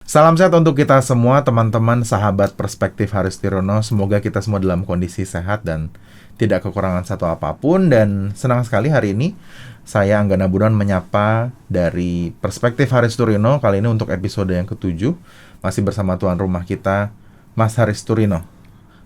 Salam sehat untuk kita semua, teman-teman, sahabat Perspektif Haristiryono. Semoga kita semua dalam kondisi sehat dan tidak kekurangan satu apapun. Dan senang sekali hari ini saya Anggana Budan menyapa dari Perspektif Haristiryono. Kali ini untuk episode yang ke-7 masih bersama tuan rumah kita, Mas Haristiryono.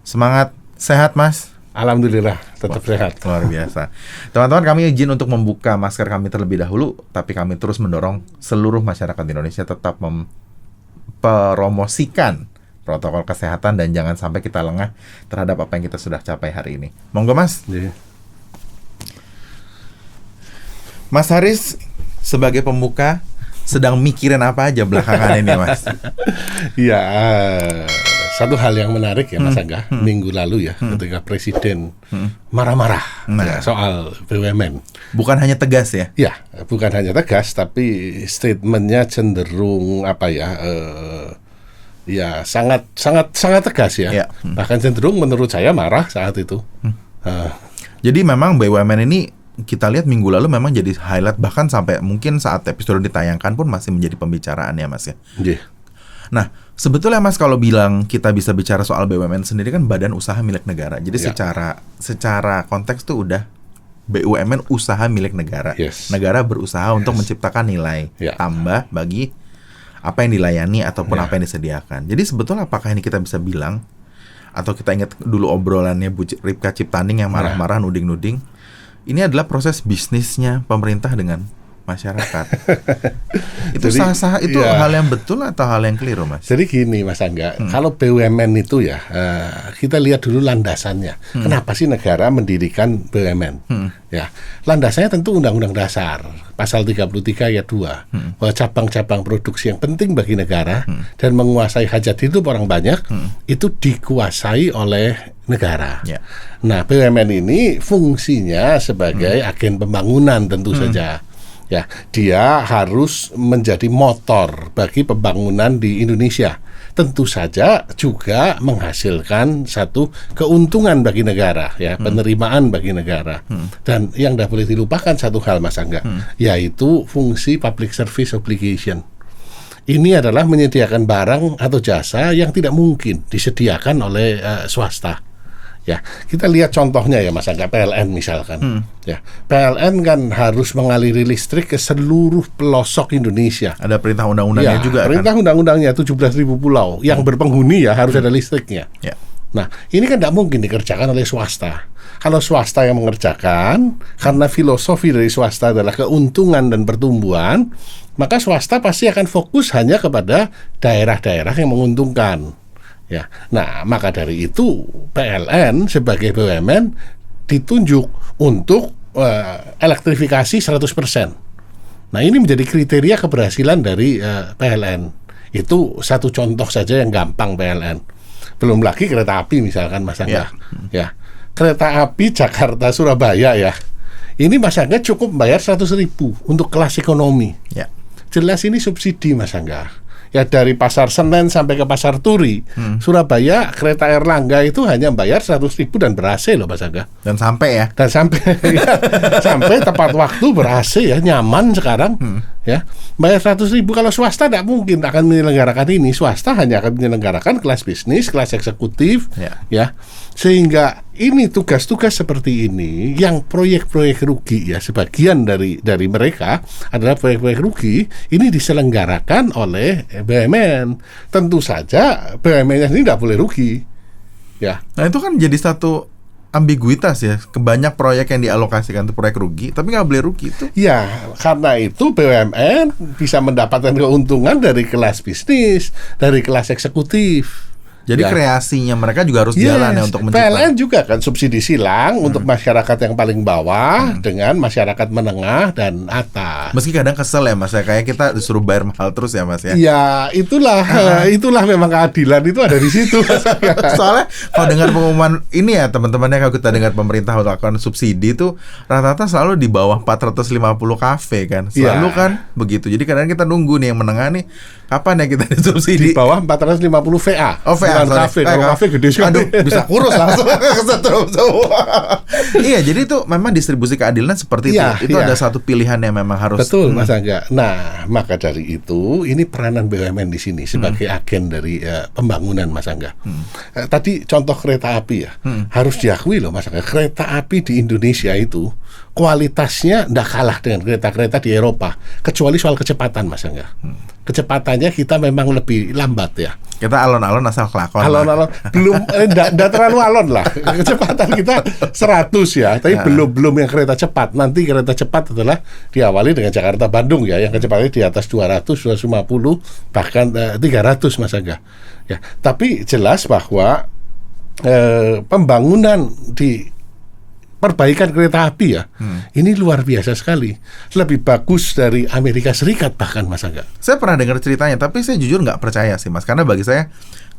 Semangat, sehat Mas? Alhamdulillah, tetap sehat. Luar biasa. Teman-teman, kami izin untuk membuka masker kami terlebih dahulu, tapi kami terus mendorong seluruh masyarakat Indonesia tetap mempromosikan protokol kesehatan dan jangan sampai kita lengah terhadap apa yang kita sudah capai hari ini. Monggo Mas. Yeah. Mas Haris sebagai pembuka sedang mikirin apa aja belakangan ini Mas? Iya, satu hal yang menarik ya Mas Angga, minggu lalu ya ketika Presiden marah-marah ya, soal BUMN. Bukan hanya tegas ya? Ya, bukan hanya tegas, tapi statementnya cenderung ya sangat tegas ya. Ya. Bahkan cenderung menurut saya marah saat itu. Jadi memang BUMN ini kita lihat minggu lalu memang jadi highlight, bahkan sampai mungkin saat episode ditayangkan pun masih menjadi pembicaraan ya Mas ya. Yeah. Nah, sebetulnya Mas kalau bilang kita bisa bicara soal BUMN sendiri kan badan usaha milik negara. Jadi secara konteks tuh udah BUMN usaha milik negara. Yes. Negara berusaha untuk menciptakan nilai tambah bagi apa yang dilayani ataupun apa yang disediakan. Jadi sebetulnya apakah ini kita bisa bilang, atau kita ingat dulu obrolannya Bu Ripka Ciptaning yang marah-marah nuding-nuding, ini adalah proses bisnisnya pemerintah dengan masyarakat. Itu sah-sah, itu hal yang betul atau hal yang keliru Mas? Jadi gini Mas Angga, kalau BUMN itu ya, kita lihat dulu landasannya. Kenapa sih negara mendirikan BUMN? Ya, landasannya tentu Undang-Undang Dasar Pasal 33 ayat 2 bahwa cabang-cabang produksi yang penting bagi negara dan menguasai hajat hidup orang banyak itu dikuasai oleh negara. Ya. Nah, BUMN ini fungsinya sebagai agen pembangunan tentu saja. Ya, dia harus menjadi motor bagi pembangunan di Indonesia. Tentu saja juga menghasilkan satu keuntungan bagi negara, ya, penerimaan bagi negara. Dan yang tidak boleh dilupakan satu hal Mas Angga, yaitu fungsi public service obligation. Ini adalah menyediakan barang atau jasa yang tidak mungkin disediakan oleh swasta. Ya, kita lihat contohnya ya Mas Angga, PLN misalkan. Ya, PLN kan harus mengaliri listrik ke seluruh pelosok Indonesia. Ada perintah undang-undangnya juga perintah undang-undangnya 17.000 pulau yang berpenghuni ya harus ada listriknya. Ya. Nah, ini kan tidak mungkin dikerjakan oleh swasta. Kalau swasta yang mengerjakan, karena filosofi dari swasta adalah keuntungan dan pertumbuhan, maka swasta pasti akan fokus hanya kepada daerah-daerah yang menguntungkan. Ya, nah maka dari itu PLN sebagai BUMN ditunjuk untuk elektrifikasi 100%. Nah ini menjadi kriteria keberhasilan dari PLN. Itu satu contoh saja yang gampang PLN. Belum lagi kereta api misalkan Mas Angga. Ya, kereta api Jakarta Surabaya ya. Ini Mas Angga cukup bayar 100.000 untuk kelas ekonomi. Ya. Jelas ini subsidi Mas Angga. Ya, dari Pasar Senen sampai ke Pasar Turi, Surabaya kereta Erlangga itu hanya bayar 100.000 dan ber-AC loh Mas Angga. Dan sampai ya. Dan sampai ya, sampai tepat waktu ber-AC ya, nyaman sekarang. Ya, bayar 100.000. Kalau swasta tidak mungkin akan menyelenggarakan ini. Swasta hanya akan menyelenggarakan kelas bisnis, kelas eksekutif, ya. Sehingga ini tugas-tugas seperti ini yang proyek-proyek rugi ya, sebagian dari mereka adalah proyek-proyek rugi, ini diselenggarakan oleh BUMN. Tentu saja BUMN-nya sendiri tidak boleh rugi. Ya. Nah itu kan jadi satu ambiguitas ya, kebanyak proyek yang dialokasikan untuk proyek rugi, tapi nggak boleh rugi itu. Ya, karena itu BUMN bisa mendapatkan keuntungan dari kelas bisnis, dari kelas eksekutif. Jadi kreasinya mereka juga harus jalan ya untuk menciptakan. PLN juga kan subsidi silang untuk masyarakat yang paling bawah dengan masyarakat menengah dan atas. Meski kadang kesel ya Mas, kayak kita disuruh bayar mahal terus ya Mas ya. Ya, itulah memang keadilan itu ada di situ. Soalnya kalau dengar pengumuman ini ya teman-temannya, kalau kita dengar pemerintah melakukan subsidi itu rata-rata selalu di bawah 450 kafe kan. Selalu kan begitu. Jadi kadang kita nunggu nih yang menengah nih kapan ya kita disubsidi. Di bawah 450 VA. Oh, VA bukan kafe. Kalau kafe gede sekali. Aduh, bisa kurus langsung kesetrum semua. Iya, jadi itu memang distribusi keadilan seperti itu. Itu ada satu pilihan yang memang harus. Betul, Mas Angga. Nah, maka dari itu ini peranan BUMN di sini sebagai agen dari pembangunan, Mas Angga. Tadi contoh kereta api ya. Harus diakui loh, Mas Angga. Kereta api di Indonesia itu kualitasnya tidak kalah dengan kereta-kereta di Eropa, kecuali soal kecepatan, Mas Angga. Kecepatannya kita memang lebih lambat ya. Kita alon-alon asal kelakon. Alon-alon belum tidak terlalu alon lah. Kecepatan kita 100 ya, tapi belum yang kereta cepat. Nanti kereta cepat adalah diawali dengan Jakarta Bandung ya, yang kecepatannya di atas 200, 250 bahkan 300, Mas Angga. Ya, tapi jelas bahwa pembangunan di perbaikan kereta api ya, ini luar biasa sekali. Lebih bagus dari Amerika Serikat bahkan, Mas Angga. Saya pernah dengar ceritanya, tapi saya jujur nggak percaya sih, Mas. Karena bagi saya,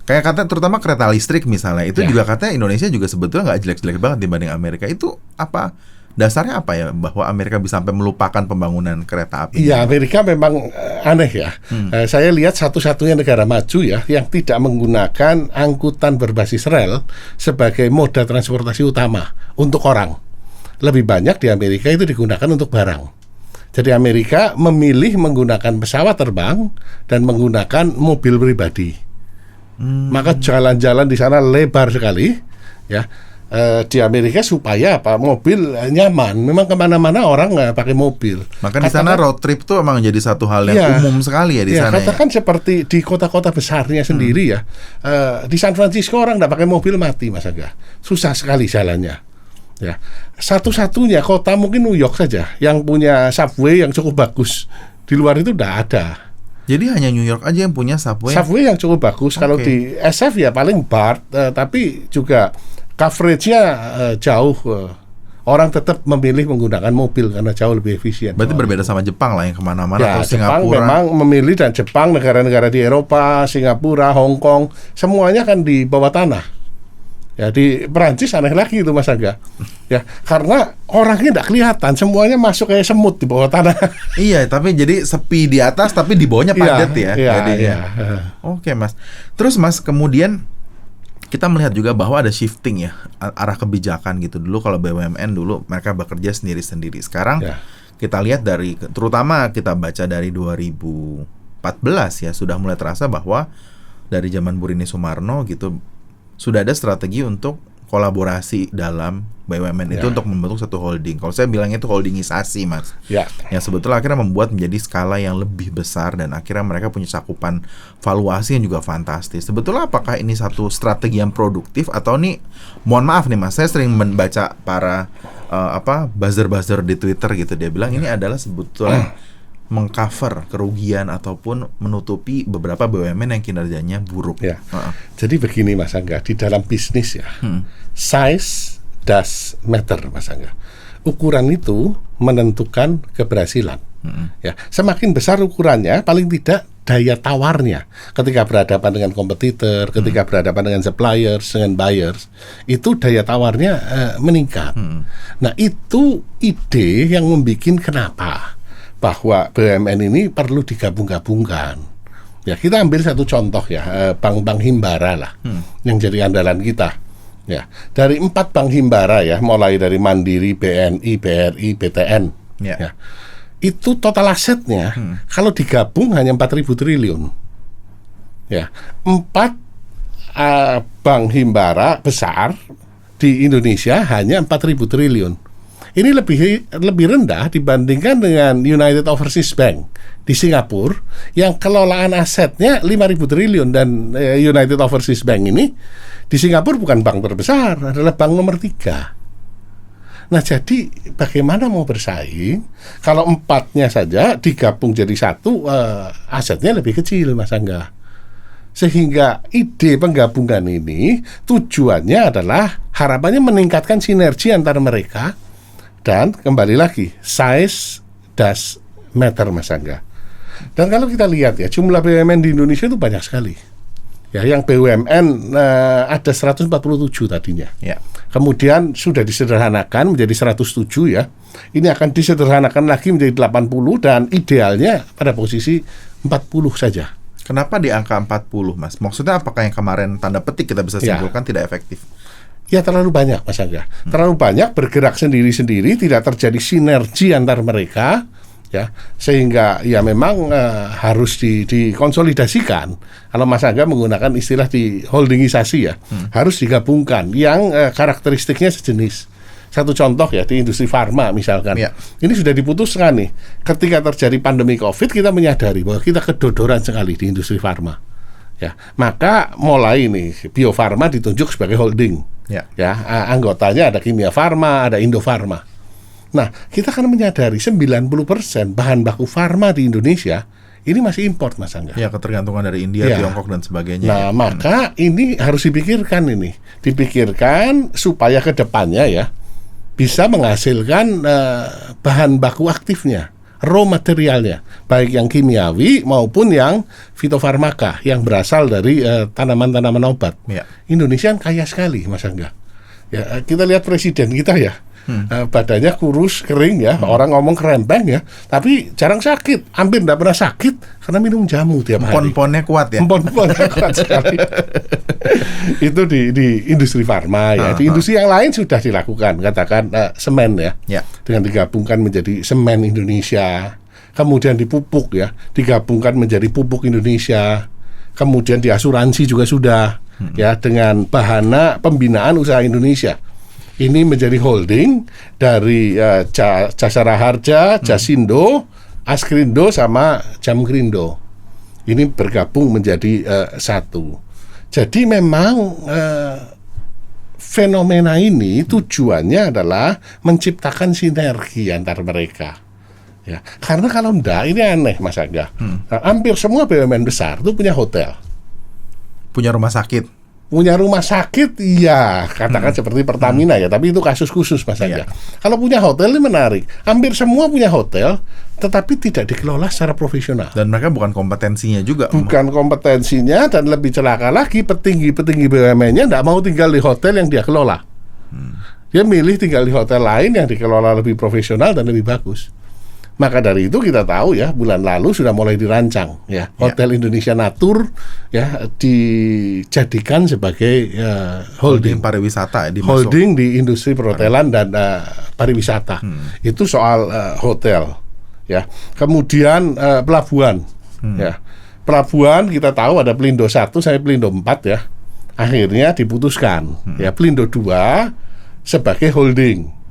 kayak kata terutama kereta listrik misalnya, itu juga katanya Indonesia juga sebetulnya nggak jelek-jelek banget dibanding Amerika. Itu apa? Dasarnya apa ya bahwa Amerika bisa sampai melupakan pembangunan kereta api? Iya, Amerika memang aneh ya. Saya lihat satu-satunya negara maju ya yang tidak menggunakan angkutan berbasis rel sebagai moda transportasi utama untuk orang. Lebih banyak di Amerika itu digunakan untuk barang. Jadi Amerika memilih menggunakan pesawat terbang dan menggunakan mobil pribadi. Maka jalan-jalan di sana lebar sekali ya. Di Amerika supaya apa, mobil nyaman. Memang kemana-mana orang nggak pakai mobil. Maka di sana road trip tuh emang jadi satu hal yang umum sekali ya di sana. Katakan seperti di kota-kota besarnya sendiri ya. Di San Francisco orang nggak pakai mobil mati, Mas Angga. Susah sekali jalannya. Ya, satu-satunya kota mungkin New York saja yang punya subway yang cukup bagus. Di luar itu udah ada. Jadi hanya New York aja yang punya subway. Subway yang cukup bagus. Kalau di SF ya paling BART, tapi juga coveragenya jauh. Orang tetap memilih menggunakan mobil karena jauh lebih efisien. Berarti berbeda sama Jepang lah yang kemana-mana, atau Jepang Singapura. memang memilih, dan Jepang, negara-negara di Eropa, Singapura, Hong Kong, semuanya kan di bawah tanah. Ya, di Perancis aneh lagi itu, Mas Angga. Ya, karena orangnya tidak kelihatan, semuanya masuk kayak semut di bawah tanah. Iya, tapi jadi sepi di atas, tapi di bawahnya padat ya. Oke, Mas. Terus Mas, kemudian kita melihat juga bahwa ada shifting ya arah kebijakan gitu. Dulu kalau BUMN dulu mereka bekerja sendiri-sendiri. Sekarang kita lihat dari, terutama kita baca dari 2014 ya, sudah mulai terasa bahwa dari zaman Bu Rini Sumarno gitu sudah ada strategi untuk kolaborasi dalam BUMN itu untuk membentuk satu holding. Kalau saya bilangnya itu holdingisasi, Mas. Yang sebetulnya akhirnya membuat menjadi skala yang lebih besar dan akhirnya mereka punya cakupan valuasi yang juga fantastis. Sebetulnya apakah ini satu strategi yang produktif atau nih, mohon maaf nih Mas, saya sering membaca para buzzer-buzzer di Twitter gitu, dia bilang ini adalah sebetulnya mengcover kerugian ataupun menutupi beberapa BUMN yang kinerjanya buruk. Jadi begini, Mas Angga, di dalam bisnis ya, size does matter, Mas Angga. Ukuran itu menentukan keberhasilan. Ya, semakin besar ukurannya, paling tidak daya tawarnya ketika berhadapan dengan kompetitor, ketika berhadapan dengan suppliers, dengan buyers, itu daya tawarnya meningkat. Nah, itu ide yang membuat kenapa bahwa BUMN ini perlu digabung-gabungkan. Ya, kita ambil satu contoh ya, bank-bank himbara lah, yang jadi andalan kita. Ya, dari 4 bank himbara ya, mulai dari Mandiri, BNI, BRI, BTN. Ya, itu total asetnya kalau digabung hanya 4.000 triliun. Ya, 4 bank himbara besar di Indonesia hanya 4.000 triliun. Ini lebih rendah dibandingkan dengan United Overseas Bank di Singapura yang kelolaan asetnya 5.000 triliun, dan United Overseas Bank ini di Singapura bukan bank terbesar, adalah bank nomor 3. Nah, jadi bagaimana mau bersaing kalau 4-nya saja digabung jadi satu, asetnya lebih kecil, Mas Angga. Sehingga ide penggabungan ini tujuannya adalah harapannya meningkatkan sinergi antara mereka. Dan kembali lagi, size does matter, Mas Angga. Dan kalau kita lihat ya, jumlah BUMN di Indonesia itu banyak sekali. Ya, yang BUMN ada 147 tadinya. Kemudian sudah disederhanakan menjadi 107 ya. Ini akan disederhanakan lagi menjadi 80 dan idealnya pada posisi 40 saja. Kenapa di angka 40, Mas? Maksudnya apakah yang kemarin tanda petik kita bisa simpulkan tidak efektif? Ya terlalu banyak, Mas Angga. Terlalu banyak bergerak sendiri-sendiri, tidak terjadi sinergi antar mereka, ya, sehingga ya memang harus dikonsolidasikan. Kalau Mas Angga menggunakan istilah di holdingisasi ya, harus digabungkan yang karakteristiknya sejenis. Satu contoh ya di industri farma misalkan, ini sudah diputuskan nih. Ketika terjadi pandemi COVID, kita menyadari bahwa kita kedodoran sekali di industri farma. Ya, maka mulai nih Bio Farma ditunjuk sebagai holding. Ya, anggotanya ada Kimia Farma, ada Indo Farma. Nah, kita kan menyadari 90% bahan baku farma di Indonesia ini masih import, Mas Angga. Ya, ketergantungan dari India, Tiongkok dan sebagainya. Nah, maka ini harus dipikirkan supaya ke depannya ya bisa menghasilkan bahan baku aktifnya, raw materialnya, baik yang kimiawi maupun yang fitofarmaka yang berasal dari tanaman-tanaman obat. Indonesia kan kaya sekali, Mas Angga. Ya, kita lihat presiden kita ya, badannya kurus, kering ya, orang ngomong kerempeng ya, tapi jarang sakit, hampir tidak pernah sakit karena minum jamu tiap hari. Pon-ponnya kuat ya. Pon-ponnya kuat sekali. Itu di industri farma ya. Di industri yang lain sudah dilakukan, katakan semen ya, dengan digabungkan menjadi semen Indonesia. Kemudian di pupuk ya, digabungkan menjadi pupuk Indonesia. Kemudian di asuransi juga sudah ya, dengan Bahana Pembinaan Usaha Indonesia. Ini menjadi holding dari Jasara Harja, Jasindo, Askrindo sama Jamkrindo. Ini bergabung menjadi satu. Jadi memang fenomena ini tujuannya adalah menciptakan sinergi antar mereka. Ya, karena kalau enggak ini aneh, Mas Angga. Hampir semua BUMN besar itu punya hotel, punya rumah sakit. Punya rumah sakit, iya, katakan seperti Pertamina ya, tapi itu kasus khusus, Mas Angga. Kalau punya hotel ini menarik. Hampir semua punya hotel, tetapi tidak dikelola secara profesional. Dan mereka bukan kompetensinya juga. Bukan kompetensinya, dan lebih celaka lagi, petinggi-petinggi BUMN-nya tidak mau tinggal di hotel yang dia kelola. Dia milih tinggal di hotel lain yang dikelola lebih profesional dan lebih bagus. Maka dari itu kita tahu ya, bulan lalu sudah mulai dirancang ya, Hotel Indonesia Natur ya dijadikan sebagai holding pariwisata, holding di industri perhotelan dan pariwisata. Itu soal hotel ya. Kemudian pelabuhan ya. Pelabuhan kita tahu ada Pelindo 1 sampai Pelindo 4 ya. Akhirnya diputuskan ya Pelindo 2 sebagai holding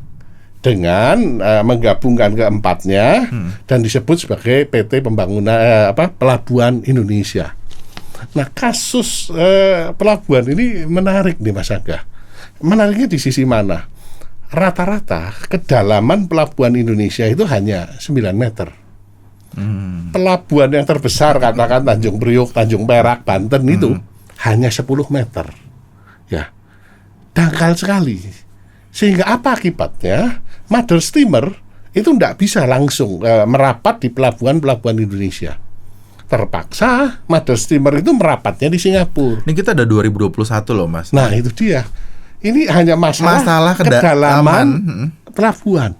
dengan menggabungkan keempatnya dan disebut sebagai PT Pembangunan Pelabuhan Indonesia. Nah, kasus pelabuhan ini menarik nih, Mas Angga. Menariknya di sisi mana? Rata-rata kedalaman pelabuhan Indonesia itu hanya 9 meter. Pelabuhan yang terbesar katakan Tanjung Priok, Tanjung Perak, Banten itu hanya 10 meter. Ya. Dangkal sekali. Sehingga apa akibatnya? Mother steamer itu tidak bisa langsung merapat di pelabuhan-pelabuhan Indonesia. Terpaksa mother steamer itu merapatnya di Singapura. Ini kita ada 2021 loh, Mas. Nah, itu dia. Ini hanya masalah kedalaman pelabuhan.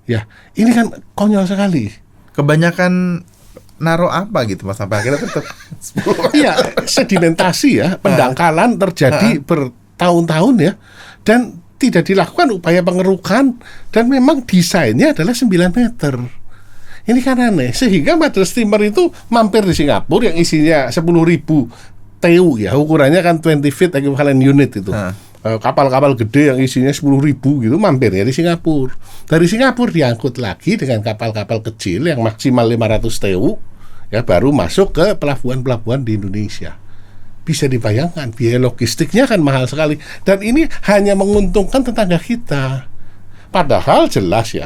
Ya, ini kan konyol sekali. Kebanyakan naruh apa gitu, Mas, sampai akhirnya tetap. Iya, sedimentasi ya, pendangkalan terjadi bertahun-tahun ya, dan tidak dilakukan upaya pengerukan, dan memang desainnya adalah 9 meter. Ini kan aneh, sehingga mother steamer itu mampir di Singapura yang isinya 10.000 TEU ya, ukurannya kan 20 feet equivalent unit itu. Kapal-kapal gede yang isinya 10.000 gitu mampir ya di Singapura. Dari Singapura diangkut lagi dengan kapal-kapal kecil yang maksimal 500 TEU ya, baru masuk ke pelabuhan-pelabuhan di Indonesia. Bisa dibayangkan biaya logistiknya kan mahal sekali, dan ini hanya menguntungkan tetangga kita. Padahal jelas ya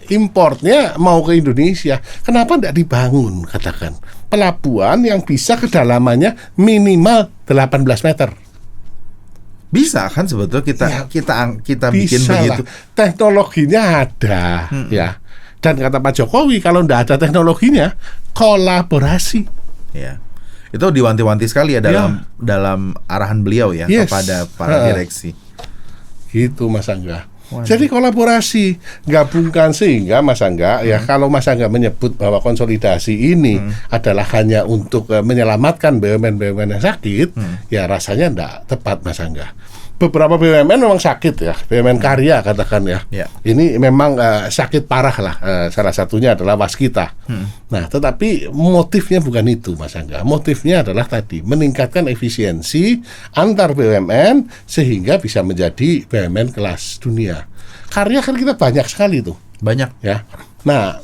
importnya mau ke Indonesia. Kenapa tidak dibangun katakan pelabuhan yang bisa kedalamannya minimal 18 meter? Bisa kan sebetulnya kita bikin begitu. Teknologinya ada ya. Dan kata Pak Jokowi kalau tidak ada teknologinya, kolaborasi. Ya. Itu diwanti-wanti sekali ya dalam arahan beliau ya kepada para direksi. Gitu, Mas Angga. Waduh. Jadi kolaborasi, gabungkan, sehingga Mas Angga ya, kalau Mas Angga menyebut bahwa konsolidasi ini adalah hanya untuk menyelamatkan BUMN-BUMN yang sakit, ya rasanya enggak tepat, Mas Angga. Beberapa BUMN memang sakit ya, BUMN karya katakan ya. Ya. Ini memang sakit parah lah. Salah satunya adalah Waskita. Nah, tetapi motifnya bukan itu, Mas Angga. Motifnya adalah tadi meningkatkan efisiensi antar BUMN sehingga bisa menjadi BUMN kelas dunia. Karya kan kita banyak sekali tuh, Banyak. ya. Nah,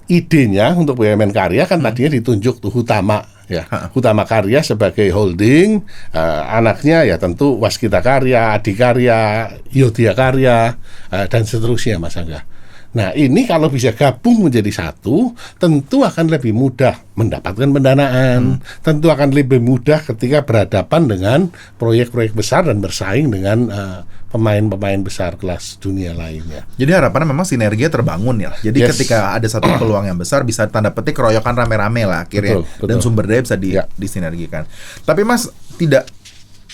idenya untuk BUMN karya kan tadinya ditunjuk tuh Hutama ya. Hutama Karya sebagai holding, anaknya ya tentu Waskita Karya, Adikarya, Yodhya Karya, dan seterusnya, Mas Angga. Nah, ini kalau bisa gabung menjadi satu, tentu akan lebih mudah mendapatkan pendanaan, tentu akan lebih mudah ketika berhadapan dengan proyek-proyek besar dan bersaing dengan pemain-pemain besar kelas dunia lainnya. Jadi harapannya memang sinergi terbangun ya. Jadi ketika ada satu peluang yang besar, bisa tanda petik keroyokan rame-rame lah akhirnya. Betul. Dan sumber daya bisa disinergikan. Tapi Mas,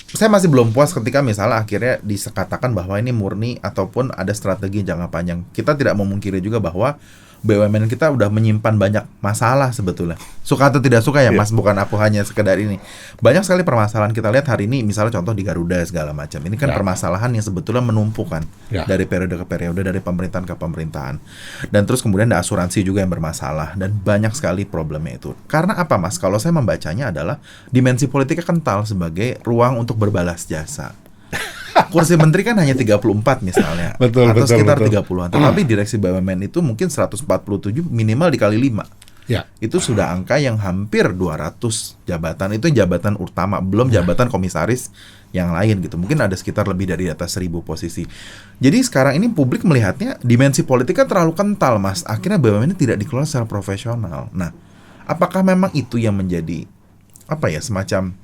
saya masih belum puas ketika misalnya akhirnya dikatakan bahwa ini murni ataupun ada strategi jangka panjang. Kita tidak memungkiri juga bahwa BUMN kita udah menyimpan banyak masalah sebetulnya. Suka atau tidak suka ya Mas, bukan aku hanya sekedar ini. Banyak sekali permasalahan kita lihat hari ini, misalnya contoh di Garuda segala macam. Ini kan permasalahan yang sebetulnya menumpuk kan, dari periode ke periode, dari pemerintahan ke pemerintahan. Dan terus kemudian ada asuransi juga yang bermasalah, dan banyak sekali problemnya itu. Karena apa Mas? Kalau saya membacanya adalah dimensi politiknya kental sebagai ruang untuk berbalas jasa. Kursi menteri kan hanya 34 misalnya, atau sekitar 30-an. Tetapi direksi BUMN itu mungkin 147 minimal dikali 5. Ya. Itu sudah angka yang hampir 200 jabatan. Itu jabatan utama, belum jabatan komisaris yang lain gitu. Mungkin ada sekitar lebih dari atas 1000 posisi. Jadi sekarang ini publik melihatnya dimensi politik kan terlalu kental, Mas. Akhirnya BUMN ini tidak dikelola secara profesional. Nah, apakah memang itu yang menjadi semacam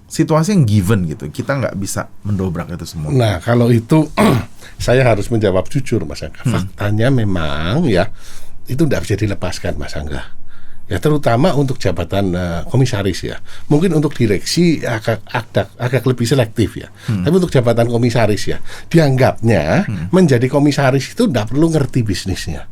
situasi yang given gitu, kita nggak bisa mendobrak itu semua? Nah, kalau itu saya harus menjawab jujur, Mas Angga. Faktanya memang ya itu tidak bisa dilepaskan, Mas Angga. Ya, terutama untuk jabatan komisaris ya. Mungkin untuk direksi agak lebih selektif ya. Tapi untuk jabatan komisaris ya, dianggapnya menjadi komisaris itu tidak perlu ngerti bisnisnya.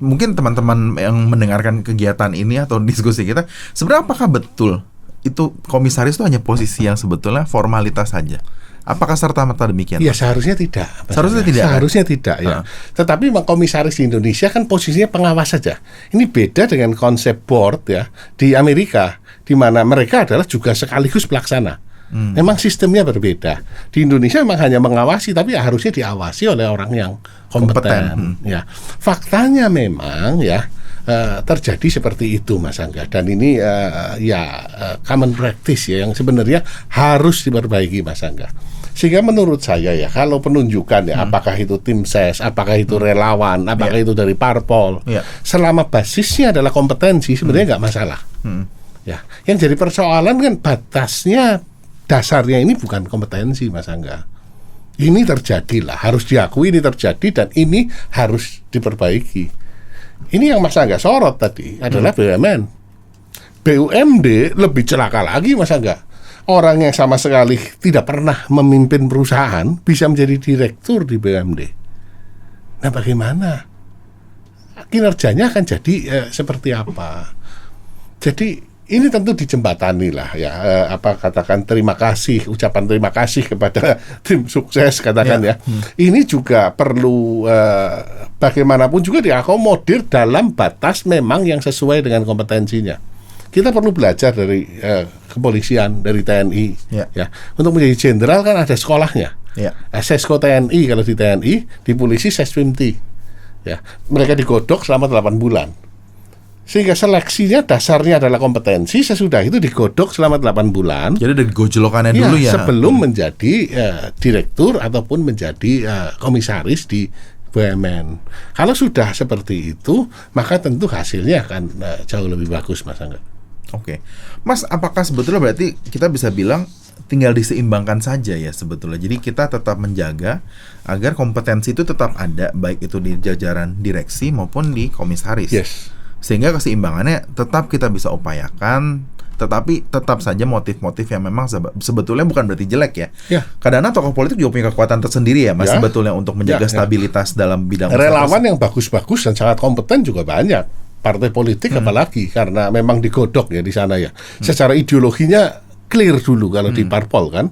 Mungkin teman-teman yang mendengarkan kegiatan ini atau diskusi kita, sebenarnya apakah betul itu komisaris itu hanya posisi yang sebetulnya formalitas saja? Apakah serta-merta demikian? Ya, seharusnya tidak. Seharusnya tidak ya. Tetapi komisaris di Indonesia kan posisinya pengawas saja. Ini beda dengan konsep board ya di Amerika, di mana mereka adalah juga sekaligus pelaksana. Memang sistemnya berbeda. Di Indonesia memang hanya mengawasi, tapi harusnya diawasi oleh orang yang kompeten. Ya, faktanya memang ya terjadi seperti itu, Mas Angga. Dan ini common practice ya, yang sebenarnya harus diperbaiki, Mas Angga. Sehingga menurut saya ya, kalau penunjukan ya, apakah itu tim ses, apakah itu relawan, apakah itu dari parpol, selama basisnya adalah kompetensi, sebenarnya nggak masalah. Ya, yang jadi persoalan kan batasnya, dasarnya ini bukan kompetensi, Mas Angga. Ini terjadi lah, harus diakui ini terjadi dan ini harus diperbaiki. Ini yang Mas Angga sorot tadi adalah BUMN. BUMD lebih celaka lagi, Mas Angga. Orang yang sama sekali tidak pernah memimpin perusahaan bisa menjadi direktur di BUMD. Nah, bagaimana? Kinerjanya akan jadi seperti apa? Jadi ini tentu dijembatani lah ya, katakan terima kasih, ucapan terima kasih kepada tim sukses katakan ya. Ini juga perlu bagaimanapun juga diakomodir dalam batas memang yang sesuai dengan kompetensinya. Kita perlu belajar dari kepolisian, dari TNI ya. Untuk menjadi jenderal kan ada sekolahnya. Sesko TNI kalau di TNI, di polisi Seswimti. Ya, mereka digodok selama 8 bulan. Sehingga seleksinya dasarnya adalah kompetensi, sesudah itu digodok selama 8 bulan. Jadi ada gojlokannya dulu ya. Sebelum menjadi direktur ataupun menjadi komisaris di BUMN. Kalau sudah seperti itu, maka tentu hasilnya akan jauh lebih bagus, Mas Angga. Oke. Mas, apakah sebetulnya berarti kita bisa bilang tinggal diseimbangkan saja ya sebetulnya. Jadi kita tetap menjaga agar kompetensi itu tetap ada, baik itu di jajaran direksi maupun di komisaris. Yes. Sehingga keseimbangannya tetap kita bisa upayakan, tetapi tetap saja motif-motif yang memang sebetulnya bukan berarti jelek ya. Ya. Kadang-kadang tokoh politik juga punya kekuatan tersendiri ya, Mas, Ya. sebetulnya untuk menjaga stabilitas dalam bidang usaha Relawan yang bagus-bagus dan sangat kompeten juga banyak. Partai politik apalagi karena memang digodok ya di sana ya. Secara ideologinya clear dulu kalau di parpol kan,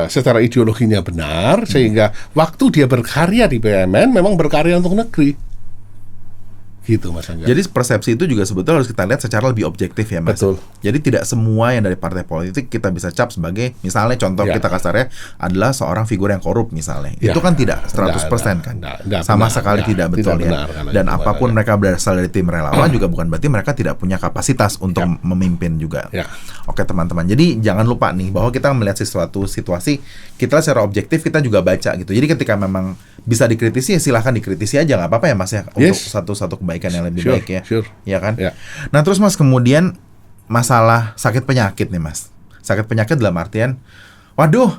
secara ideologinya benar sehingga waktu dia berkarya di BUMN memang berkarya untuk negeri. Gitu Mas Angga. Jadi persepsi itu juga sebetulnya harus kita lihat secara lebih objektif ya, Mas. Betul. Jadi tidak semua yang dari partai politik kita bisa cap sebagai, misalnya contoh kita kasarnya adalah seorang figur yang korup misalnya. Ya. Itu kan tidak 100% kan. benar. Sama sekali tidak betul tidak ya. benar kalau Dan itu apapun makanya. mereka berasal dari tim relawan juga bukan berarti mereka tidak punya kapasitas untuk memimpin juga. Ya. Oke teman-teman. Jadi jangan lupa nih bahwa kita melihat sesuatu situasi, kita secara objektif kita juga baca gitu. Jadi ketika memang bisa dikritisi ya silahkan dikritisi aja, nggak apa-apa ya Mas ya, untuk satu kebaikan yang lebih baik ya. Ya kan? Ya. Nah terus Mas, kemudian masalah sakit penyakit nih Mas. Sakit penyakit dalam artian, waduh,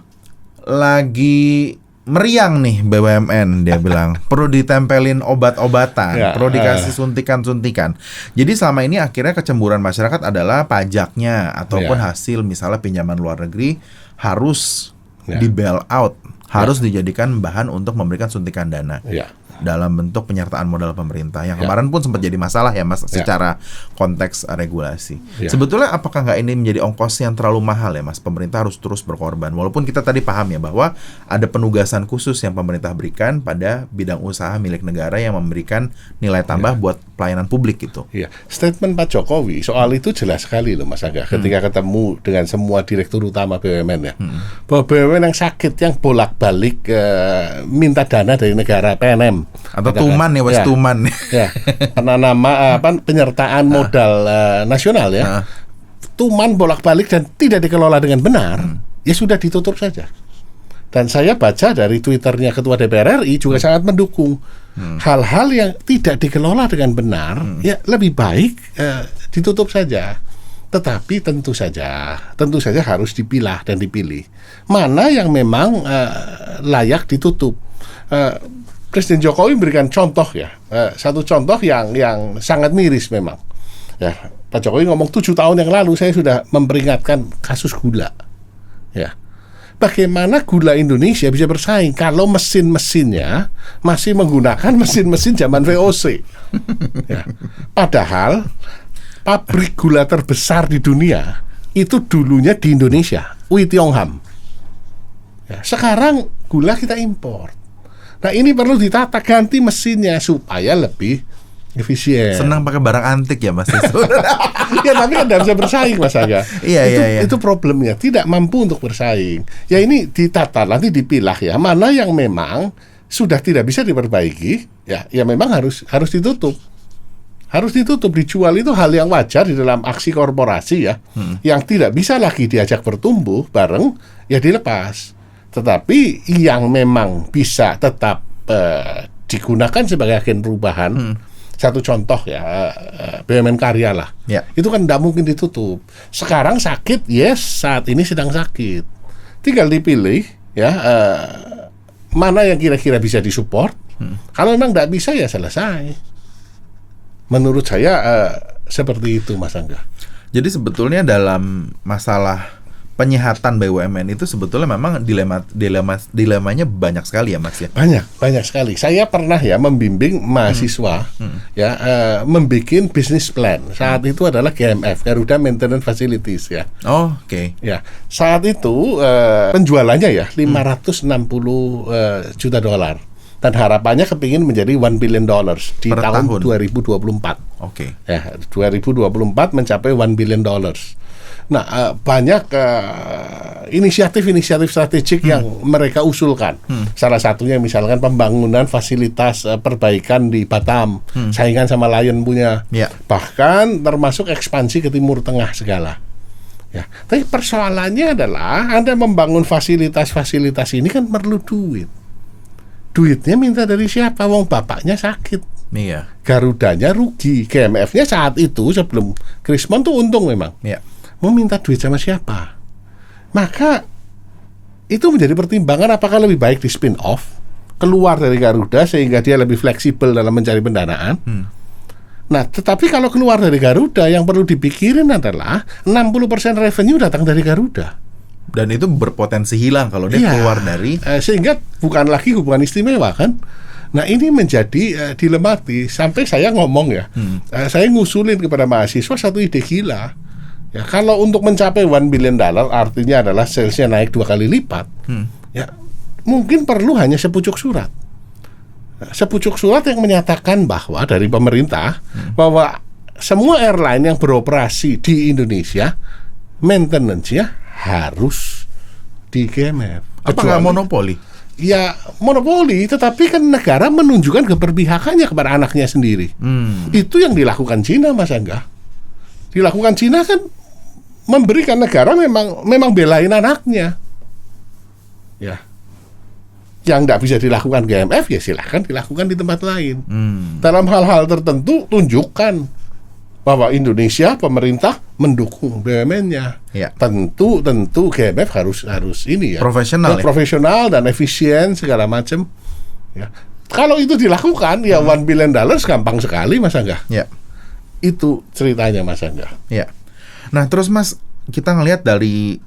lagi meriang nih BUMN, dia bilang perlu ditempelin obat-obatan, perlu dikasih suntikan-suntikan. Jadi selama ini akhirnya kecemburuan masyarakat adalah pajaknya ataupun hasil misalnya pinjaman luar negeri harus di bail out, harus dijadikan bahan untuk memberikan suntikan dana. Dalam bentuk penyertaan modal pemerintah yang kemarin pun sempat jadi masalah ya Mas, secara konteks regulasi. Sebetulnya apakah nggak ini menjadi ongkos yang terlalu mahal ya Mas? Pemerintah harus terus berkorban. Walaupun kita tadi paham ya bahwa ada penugasan khusus yang pemerintah berikan pada bidang usaha milik negara yang memberikan nilai tambah buat pelayanan publik gitu. Statement Pak Jokowi soal itu jelas sekali loh Mas Angga. Ketika ketemu dengan semua direktur utama BUMN ya, bahwa BUMN yang sakit, yang bolak-balik minta dana dari negara PNM. Atau tuman nih, Wes tuman. Karena nama penyertaan modal nasional ya. Tuman bolak-balik dan tidak dikelola dengan benar, ya sudah ditutup saja. Dan saya baca dari Twitternya Ketua DPR RI juga sangat mendukung hal-hal yang tidak dikelola dengan benar, ya lebih baik ditutup saja. Tetapi tentu saja harus dipilah dan dipilih mana yang memang layak ditutup. Presiden Jokowi memberikan contoh ya, satu contoh yang sangat miris memang. Ya, Pak Jokowi ngomong 7 tahun yang lalu saya sudah memperingatkan kasus gula. Ya, bagaimana gula Indonesia bisa bersaing kalau mesin-mesinnya masih menggunakan mesin-mesin zaman VOC? Ya, padahal pabrik gula terbesar di dunia itu dulunya di Indonesia, Ooi Tiong Ham. Ya, sekarang gula kita impor. Nah ini perlu ditata, ganti mesinnya supaya lebih efisien. Senang pakai barang antik ya Mas. Ya tapi kan tidak bisa bersaing Mas Angga. Itu problemnya, tidak mampu untuk bersaing. Ya ini ditata, nanti dipilah ya, mana yang memang sudah tidak bisa diperbaiki, ya memang harus ditutup. Harus ditutup, dijual itu hal yang wajar di dalam aksi korporasi ya. Yang tidak bisa lagi diajak bertumbuh bareng, ya dilepas. Tetapi yang memang bisa tetap digunakan sebagai agen perubahan, satu contoh ya, BUMN Karya lah, itu kan tidak mungkin ditutup. Sekarang sakit, saat ini sedang sakit, tinggal dipilih ya, mana yang kira-kira bisa disupport. Kalau memang tidak bisa ya selesai. Menurut saya seperti itu Mas Angga. Jadi sebetulnya dalam masalah penyehatan BUMN itu sebetulnya memang dilemanya banyak sekali ya Mas ya. Banyak sekali. Saya pernah ya membimbing mahasiswa membikin bisnis plan. Saat itu adalah GMF, Garuda Maintenance Facilities ya. Ya, saat itu penjualannya ya 560 juta dolar. Dan harapannya kepingin menjadi $1 billion di tahun 2024. Ya, 2024 mencapai $1 billion. Nah, banyak inisiatif-inisiatif strategik yang mereka usulkan. Salah satunya misalkan pembangunan fasilitas perbaikan di Batam, saingan sama Lion punya. Bahkan termasuk ekspansi ke Timur Tengah segala. Ya, tapi persoalannya adalah Anda membangun fasilitas-fasilitas ini kan perlu duit. Duitnya minta dari siapa? Wong bapaknya sakit. Garudanya rugi. GMF-nya saat itu sebelum Krismon tuh untung memang. Mau minta duit sama siapa? Maka itu menjadi pertimbangan apakah lebih baik di spin off, keluar dari Garuda sehingga dia lebih fleksibel dalam mencari pendanaan, Nah, tetapi kalau keluar dari Garuda, yang perlu dipikirin adalah 60% revenue datang dari Garuda. Dan itu berpotensi hilang kalau dia keluar dari sehingga bukan lagi hubungan istimewa kan. Nah, ini menjadi dilematis. Sampai saya ngomong ya, saya ngusulin kepada mahasiswa satu ide gila. Ya, kalau untuk mencapai $1 billion artinya adalah salesnya naik 2 kali lipat. Ya, mungkin perlu hanya sepucuk surat. Sepucuk surat yang menyatakan bahwa dari pemerintah bahwa semua airline yang beroperasi di Indonesia maintenance-nya harus di GMF. apa nggak monopoli? Ya monopoli, tetapi kan negara menunjukkan keberpihakannya kepada anaknya sendiri. Itu yang dilakukan Cina, Mas Angga. Dilakukan Cina kan memberikan negara memang belain anaknya. Ya. Yang tidak bisa dilakukan GMF ya silahkan dilakukan di tempat lain. Dalam hal-hal tertentu tunjukkan bahwa Indonesia pemerintah mendukung BUMN-nya. Ya. Tentu GMF harus ini ya Profesional dan efisien segala macam. Ya. Kalau itu dilakukan ya $1 billion gampang sekali, Mas Angga. Ya. Itu ceritanya, Mas Angga. Ya. Nah, terus Mas, kita ngelihat dari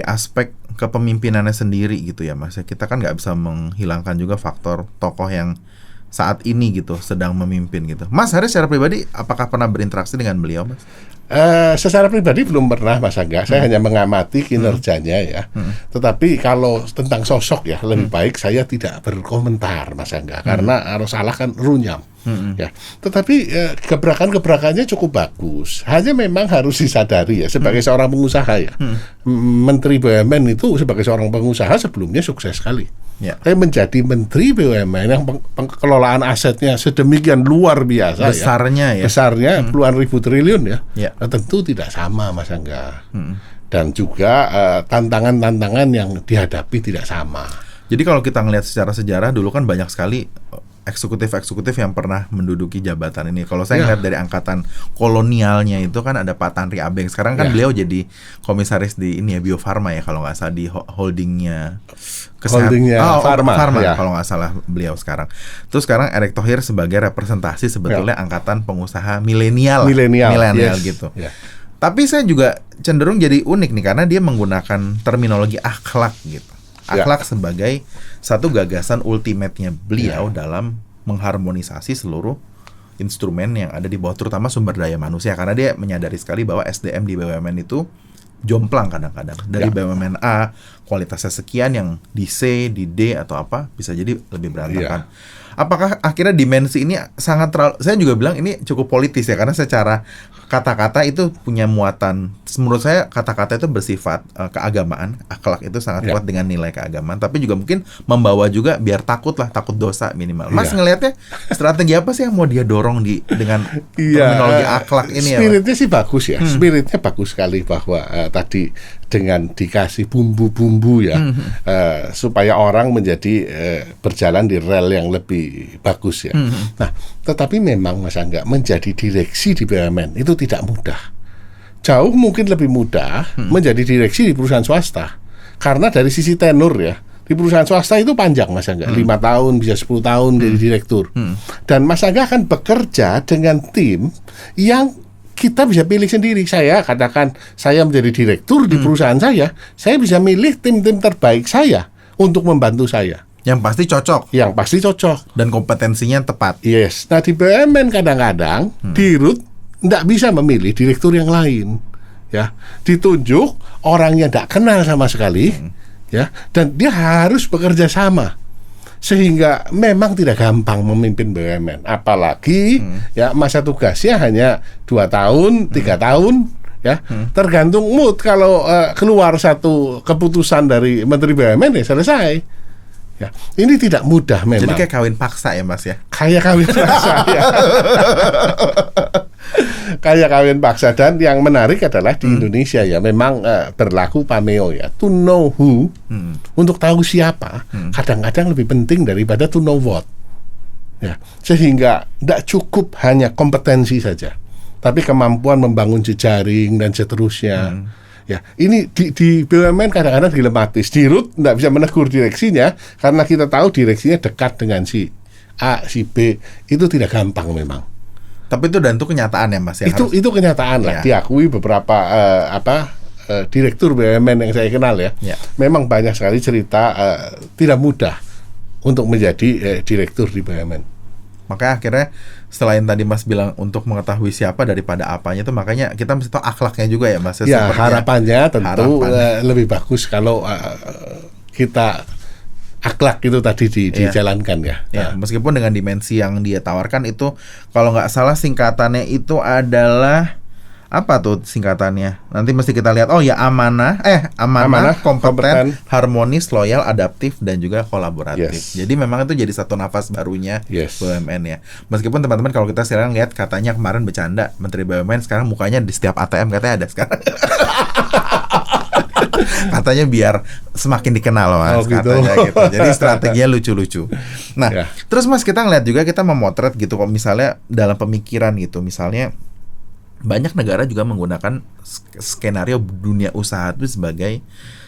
aspek kepemimpinannya sendiri gitu ya Mas. Kita kan nggak bisa menghilangkan juga faktor tokoh yang saat ini gitu sedang memimpin gitu. Mas Haris secara pribadi apakah pernah berinteraksi dengan beliau, Mas? Secara pribadi belum pernah, Mas Angga. Saya hanya mengamati kinerjanya ya. Tetapi kalau tentang sosok ya lebih baik saya tidak berkomentar, Mas Angga, karena harus salah kan runyam. Ya. Tetapi gebrakan-gebrakannya cukup bagus. Hanya memang harus disadari ya sebagai seorang pengusaha ya. Menteri BUMN itu sebagai seorang pengusaha sebelumnya sukses sekali. Ya. Tapi menjadi Menteri BUMN yang pengelolaan asetnya sedemikian luar biasa besarnya puluhan ribu triliun ya. Nah, tentu tidak sama, Mas Angga. Dan juga tantangan-tantangan yang dihadapi tidak sama. Jadi kalau kita ngelihat secara sejarah dulu kan banyak sekali eksekutif yang pernah menduduki jabatan ini. Kalau saya ngeliat dari angkatan kolonialnya itu kan ada Pak Tanri Abeng. Sekarang kan beliau jadi komisaris di ini ya Bio Farma ya kalau nggak salah di holdingnya Farma kalau nggak salah beliau sekarang. Terus sekarang Erick Thohir sebagai representasi sebetulnya angkatan pengusaha milenial gitu. Tapi saya juga cenderung jadi unik nih karena dia menggunakan terminologi akhlak gitu. Akhlak sebagai satu gagasan ultimate-nya beliau dalam mengharmonisasi seluruh instrumen yang ada di bawah, terutama sumber daya manusia. Karena dia menyadari sekali bahwa SDM di BUMN itu jomplang kadang-kadang. Dari BUMN A, kualitasnya sekian, yang di C, di D, atau apa, bisa jadi lebih berantakan. Apakah akhirnya dimensi ini sangat terlalu, saya juga bilang ini cukup politis ya, karena secara kata-kata itu punya muatan, menurut saya kata-kata itu bersifat keagamaan, akhlak itu sangat kuat dengan nilai keagamaan, tapi juga mungkin membawa juga biar takut dosa minimal. Mas ngelihatnya strategi apa sih yang mau dia dorong dengan terminologi akhlak ini ya? Spiritnya sih bagus ya, spiritnya bagus sekali bahwa tadi dengan dikasih bumbu-bumbu ya supaya orang menjadi berjalan di rel yang lebih bagus ya. Nah, tetapi memang Mas Angga menjadi direksi di BUMN itu tidak mudah. Jauh mungkin lebih mudah menjadi direksi di perusahaan swasta. Karena dari sisi tenur ya, di perusahaan swasta itu panjang Mas Angga, 5 tahun bisa 10 tahun jadi direktur. Dan Mas Angga akan bekerja dengan tim yang kita bisa pilih sendiri. Saya katakan saya menjadi direktur di perusahaan saya bisa milih tim-tim terbaik saya untuk membantu saya. Yang pasti cocok. Dan kompetensinya tepat. Yes. Nah di BUMN kadang-kadang Dirut tidak bisa memilih direktur yang lain. Ya, ditunjuk orang yang tidak kenal sama sekali, ya, dan dia harus bekerja sama. Sehingga memang tidak gampang memimpin BUMN. Apalagi ya masa tugasnya hanya 2 tahun, 3 tahun. Ya, tergantung mood. Kalau keluar satu keputusan dari Menteri BUMN ya selesai. Ya, ini tidak mudah memang. Jadi kayak kawin paksa ya Mas ya? Kayak kawin paksa ya. Kayak kawin paksa. Dan yang menarik adalah di Indonesia ya memang berlaku pameo ya. To know who, untuk tahu siapa, kadang-kadang lebih penting daripada to know what. Ya, sehingga tidak cukup hanya kompetensi saja, tapi kemampuan membangun jejaring dan seterusnya. Ya, ini di BUMN kadang-kadang dilematis. Dirut tidak bisa menegur direksinya karena kita tahu direksinya dekat dengan si A, si B. Itu tidak gampang memang. Tapi itu kenyataan ya Mas, yang Itu kenyataan lah, diakui beberapa direktur BUMN yang saya kenal ya. Memang banyak sekali cerita tidak mudah untuk menjadi direktur di BUMN. Makanya akhirnya selain tadi Mas bilang untuk mengetahui siapa daripada apanya itu, makanya kita mesti tahu akhlaknya juga ya Mas. Ya, harapannya tentu lebih bagus kalau kita akhlak itu tadi dijalankan ya. Meskipun dengan dimensi yang dia tawarkan itu, kalau nggak salah singkatannya itu adalah apa tuh singkatannya? Nanti mesti kita lihat. Oh ya, amanah, kompeten, harmonis, loyal, adaptif, dan juga kolaboratif. Jadi memang itu jadi satu nafas barunya BUMN ya. Meskipun teman-teman kalau kita sekarang lihat, katanya kemarin bercanda Menteri BUMN sekarang mukanya di setiap ATM katanya ada sekarang. Katanya biar semakin dikenal Mas, katanya gitu. Jadi strateginya lucu-lucu. Nah, terus Mas kita ngeliat juga, kita memotret gitu kok, misalnya dalam pemikiran gitu, misalnya banyak negara juga menggunakan skenario dunia usaha itu sebagai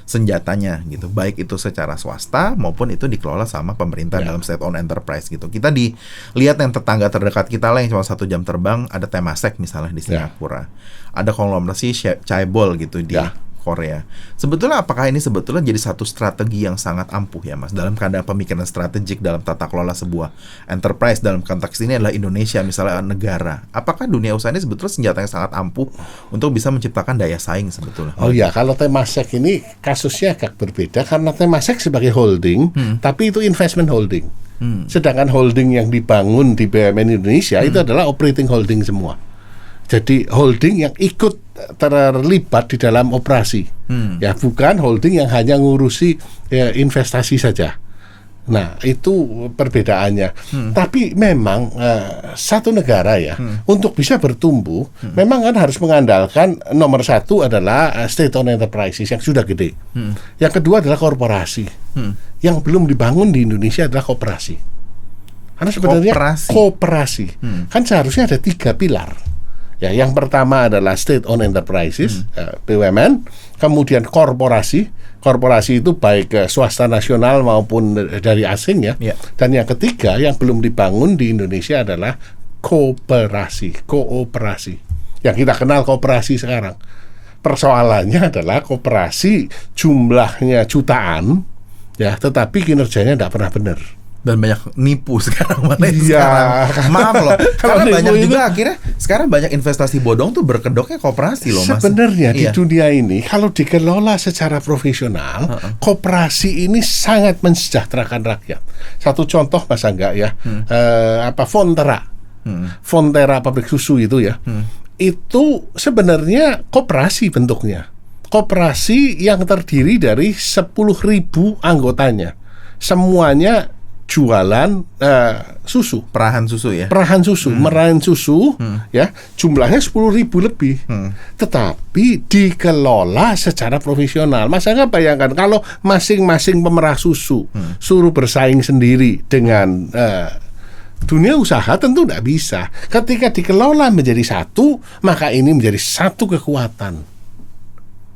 senjatanya gitu, baik itu secara swasta maupun itu dikelola sama pemerintah dalam state owned enterprise gitu. Kita dilihat yang tetangga terdekat kita lah yang cuma 1 jam terbang, ada Temasek misalnya di Singapura, ada konglomerasi Chaebol gitu di Korea. Sebetulnya apakah ini sebetulnya jadi satu strategi yang sangat ampuh ya Mas, dalam keadaan pemikiran strategik dalam tata kelola sebuah enterprise, dalam konteks ini adalah Indonesia misalnya negara. Apakah dunia usaha ini sebetulnya senjata yang sangat ampuh untuk bisa menciptakan daya saing sebetulnya? Oh ya, kalau Temasek ini kasusnya agak berbeda karena Temasek sebagai holding, tapi itu investment holding. Sedangkan holding yang dibangun di BUMN Indonesia itu adalah operating holding semua. Jadi holding yang ikut terlibat di dalam operasi, ya bukan holding yang hanya ngurusi investasi saja. Nah itu perbedaannya. Tapi memang satu negara ya untuk bisa bertumbuh, memang kan harus mengandalkan nomor 1 adalah state-owned enterprises yang sudah gede. Yang kedua adalah korporasi. Yang belum dibangun di Indonesia adalah koperasi. Karena sebenarnya kooperasi kan seharusnya ada 3 pilar. Ya, yang pertama adalah state-owned enterprises, BUMN, kemudian korporasi. Korporasi itu baik swasta nasional maupun dari asing ya. Dan yang ketiga yang belum dibangun di Indonesia adalah kooperasi. Yang kita kenal kooperasi sekarang. Persoalannya adalah kooperasi jumlahnya jutaan, ya, tetapi kinerjanya tidak pernah benar. Dan banyak nipu sekarang sekarang. Maaf loh, karena banyak juga akhirnya sekarang banyak investasi bodong tuh berkedoknya koperasi loh Mas. Sebenarnya di dunia ini kalau dikelola secara profesional, koperasi ini sangat mensejahterakan rakyat. Satu contoh Mas Angga ya, Fonterra pabrik susu itu ya, itu sebenarnya koperasi bentuknya. Koperasi yang terdiri dari 10.000 anggotanya, semuanya jualan susu, perahan susu ya, merahan susu, ya, jumlahnya 10.000 lebih. Tetapi dikelola secara profesional. Mas Angga bayangkan kalau masing-masing pemerah susu suruh bersaing sendiri dengan dunia usaha, tentu tidak bisa. Ketika dikelola menjadi satu, maka ini menjadi satu kekuatan,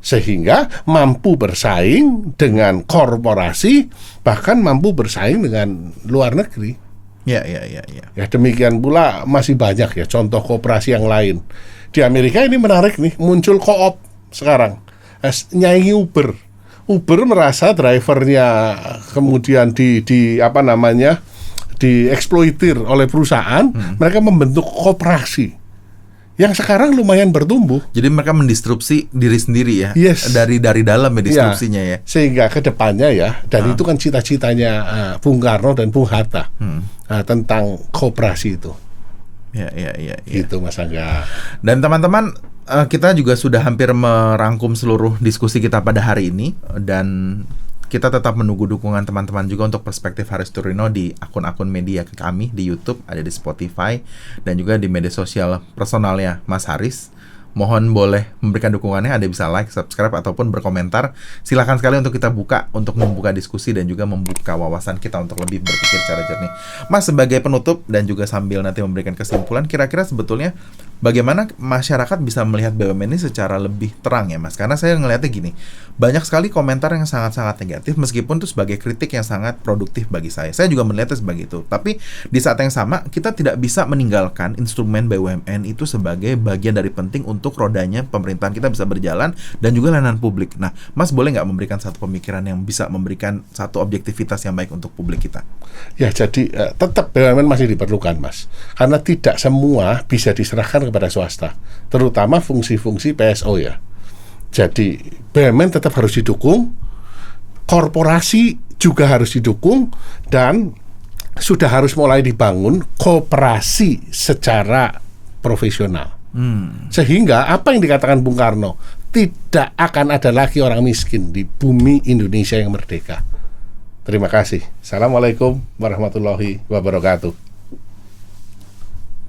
sehingga mampu bersaing dengan korporasi, bahkan mampu bersaing dengan luar negeri. Ya, demikian pula masih banyak ya contoh koperasi yang lain. Di Amerika ini menarik nih, muncul co-op sekarang, nyaingi Uber. Uber merasa drivernya kemudian dieksploitir oleh perusahaan, mereka membentuk koperasi yang sekarang lumayan bertumbuh. Jadi mereka mendistrupsi diri sendiri ya, dari dalam ya disrupsinya ya. Sehingga kedepannya ya, dan itu kan cita-citanya Bung Karno dan Bung Hatta tentang koperasi itu. Ya. Itu Mas Angga. Dan teman-teman, kita juga sudah hampir merangkum seluruh diskusi kita pada hari ini, dan kita tetap menunggu dukungan teman-teman juga untuk Perspektif Haris Turino di akun-akun media kami di YouTube, ada di Spotify, dan juga di media sosial personalnya Mas Haris. Mohon boleh memberikan dukungannya, ada bisa like, subscribe, ataupun berkomentar. Silakan sekali untuk kita buka, untuk membuka diskusi dan juga membuka wawasan kita untuk lebih berpikir secara jernih. Mas, sebagai penutup dan juga sambil nanti memberikan kesimpulan, kira-kira sebetulnya bagaimana masyarakat bisa melihat BUMN ini secara lebih terang ya Mas? Karena saya ngelihatnya gini, banyak sekali komentar yang sangat-sangat negatif meskipun itu sebagai kritik yang sangat produktif bagi saya. Saya juga melihatnya sebagai itu. Tapi di saat yang sama kita tidak bisa meninggalkan instrumen BUMN itu sebagai bagian dari penting untuk rodanya pemerintahan kita bisa berjalan dan juga layanan publik. Nah, Mas boleh nggak memberikan satu pemikiran yang bisa memberikan satu objektivitas yang baik untuk publik kita? Ya, jadi tetap BUMN masih diperlukan, Mas. Karena tidak semua bisa diserahkan kepada swasta, terutama fungsi-fungsi PSO ya. Jadi BUMN tetap harus didukung, korporasi juga harus didukung, dan sudah harus mulai dibangun koperasi secara profesional. Sehingga apa yang dikatakan Bung Karno, tidak akan ada lagi orang miskin di bumi Indonesia yang merdeka. Terima kasih. Assalamualaikum warahmatullahi wabarakatuh.